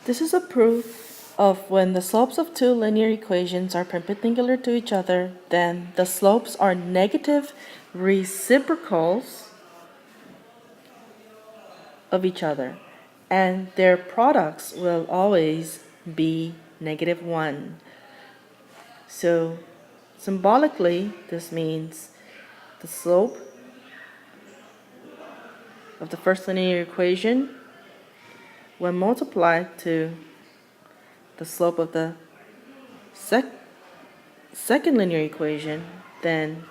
This is a proof of when the slopes of two linear equations are perpendicular to each other, then the slopes are negative reciprocals of each other, and their products will always be -1. So symbolically, this means the slope of the first linear equation when multiplied to the slope of the second linear equation, then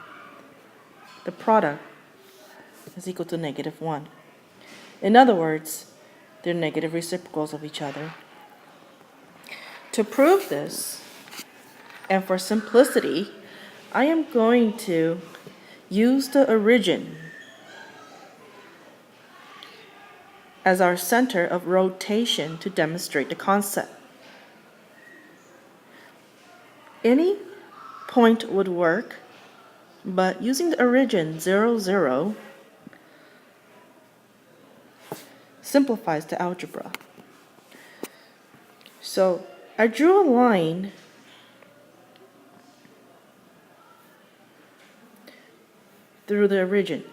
the product is equal to -1. In other words, they're negative reciprocals of each other. To prove this, and for simplicity, I am going to use the origin as our center of rotation to demonstrate the concept. Any point would work, but using the origin 0, 0 simplifies the algebra. So I drew a line through the origin.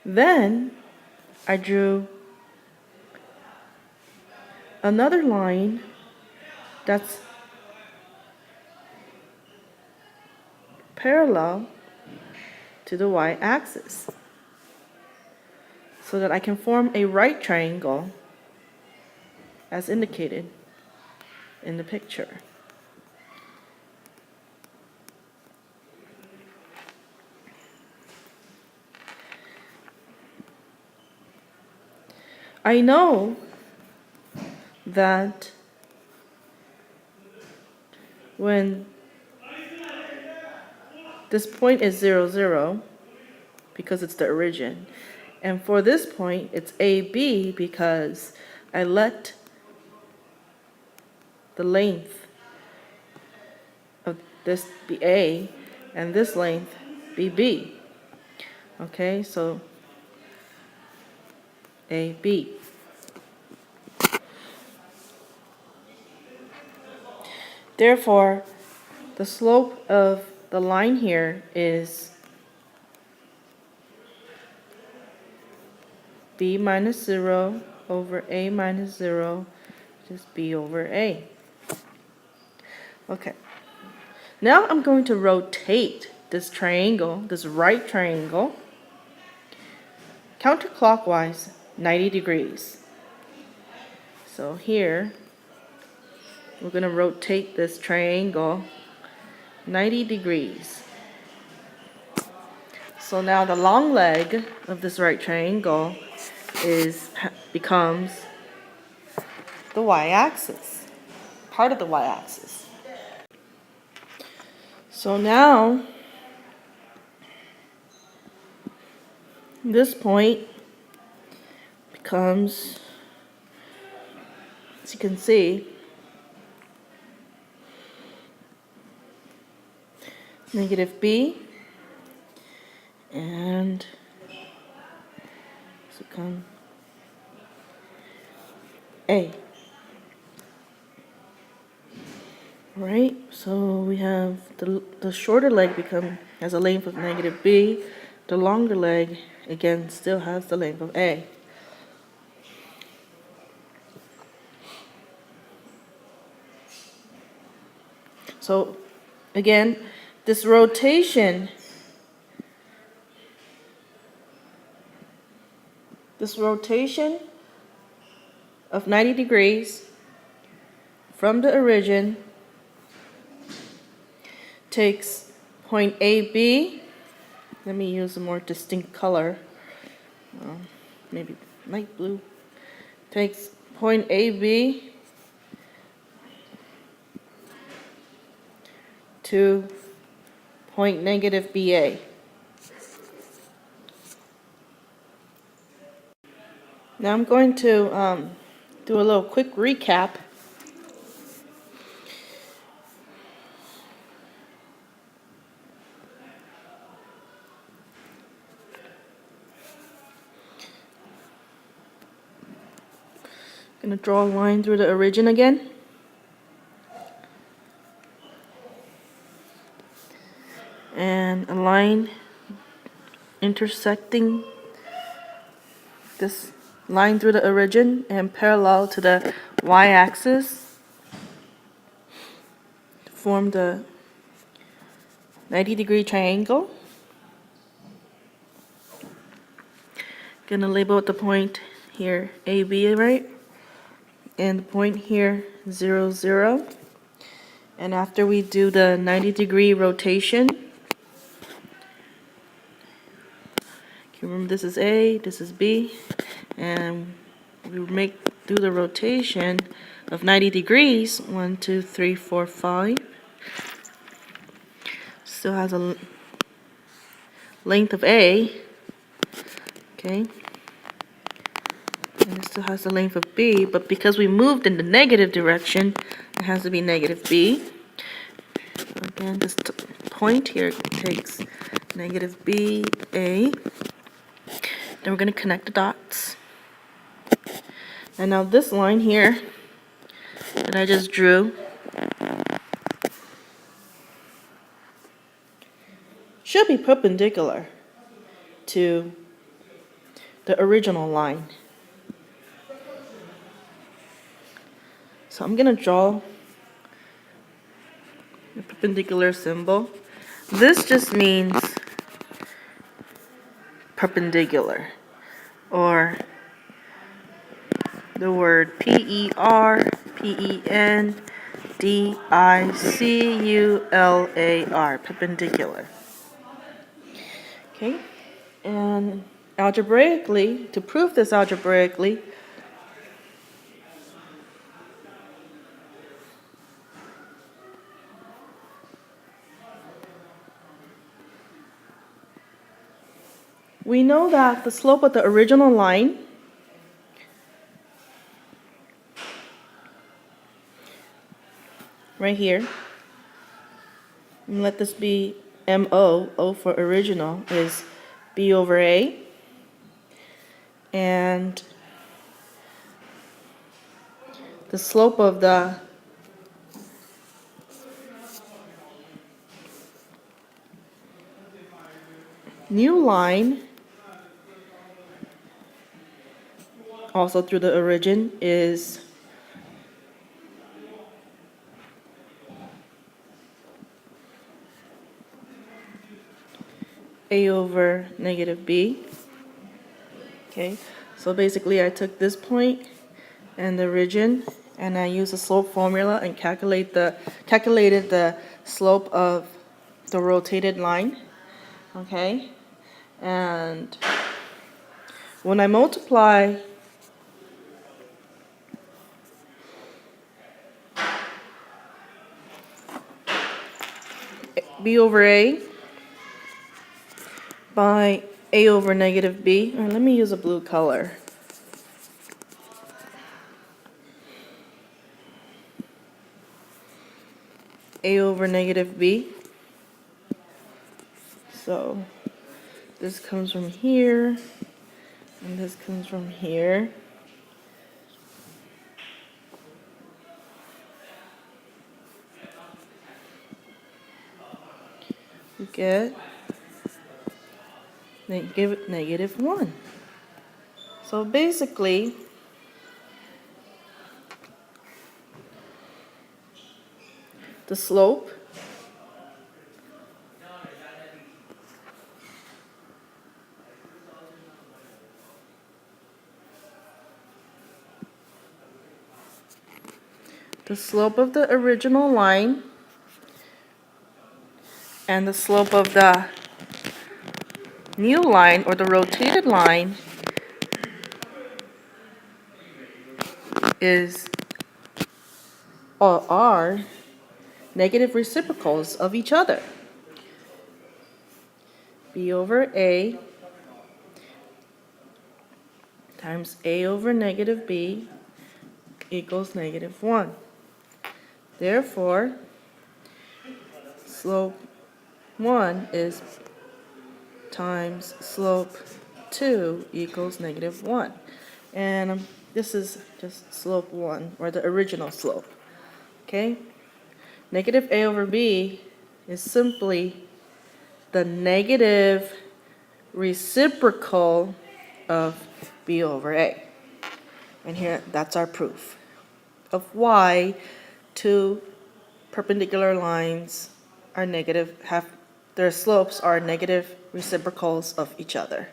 Then I drew another line that's parallel to the y-axis so that I can form a right triangle as indicated in the picture. I know that when this point is 0, 0, because it's the origin, and for this point it's AB because I let the length of this be A and this length be B. Okay, so AB. Therefore, the slope of the line here is B minus 0 over A minus 0, just B over A. Okay. Now I'm going to rotate this triangle, this right triangle, counterclockwise 90 degrees. So here, we're going to rotate this triangle 90 degrees. So now the long leg of this right triangle becomes the y-axis, part of the y-axis. So now this point becomes, as you can see, -b, and this becomes A. Right, so we have the shorter leg has a length of -b. The longer leg again still has the length of A. So again, this rotation of 90 degrees from the origin takes point AB. Let me use a more distinct color, maybe light blue. Takes point AB to point -BA. Now I'm going to do a little quick recap. Gonna draw a line through the origin again. And a line intersecting this line through the origin and parallel to the y-axis to form the 90-degree triangle. Gonna label the point here AB, right? And the point here 0, 0. And after we do the 90-degree rotation, remember this is A, this is B, and we do the rotation of 90 degrees. 1, 2, 3, 4, 5. Still has a length of A, okay, and it still has the length of B, but because we moved in the negative direction, it has to be negative B. Again, this point here takes negative B, A. Then we're going to connect the dots. And now this line here that I just drew should be perpendicular to the original line. So I'm going to draw a perpendicular symbol. This just means perpendicular, or the word perpendicular, perpendicular. Okay, and algebraically, to prove this algebraically, we know that the slope of the original line right here, and let this be MO, O for original, is B over A. And the slope of the new line, also through the origin, is A over negative B. Okay, so basically I took this point and the origin, and I used the slope formula and calculated the slope of the rotated line. Okay, and when I multiply B over A by A over negative B, or let me use a blue color. A over negative B. So this comes from here, and this comes from here. We get negative 1. So basically, the slope of the original line and the slope of the new line, or the rotated line, are negative reciprocals of each other. B over A times A over negative B equals negative 1. Therefore, slope 1 is times slope 2 equals negative 1. And this is just slope 1, or the original slope. Okay? Negative a over b is simply the negative reciprocal of b over a. And here, that's our proof of why two perpendicular lines are negative, have their slopes are negative reciprocals of each other.